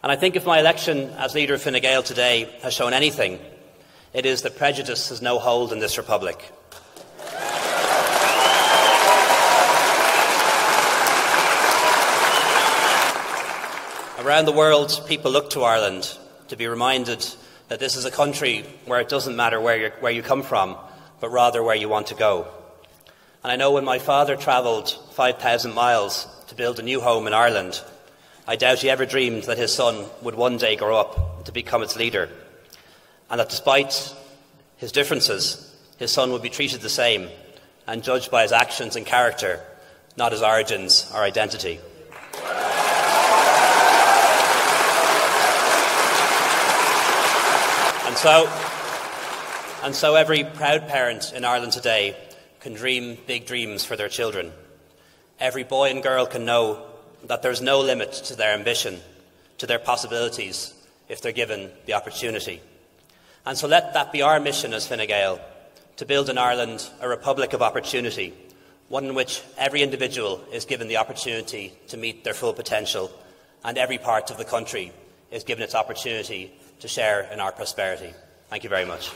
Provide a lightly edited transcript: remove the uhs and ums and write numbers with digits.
And I think if my election as leader of Fine Gael today has shown anything, it is that prejudice has no hold in this republic. Around the world, people look to Ireland to be reminded that this is a country where it doesn't matter where you come from, but rather where you want to go. And I know when my father travelled 5,000 miles to build a new home in Ireland, I doubt he ever dreamed that his son would one day grow up to become its leader, and that despite his differences, his son would be treated the same and judged by his actions and character, not his origins or identity. And so every proud parent in Ireland today can dream big dreams for their children. Every boy and girl can know that there's no limit to their ambition, to their possibilities, if they're given the opportunity. And so let that be our mission as Fine Gael, to build in Ireland a republic of opportunity, one in which every individual is given the opportunity to meet their full potential, and every part of the country is given its opportunity to share in our prosperity. Thank you very much.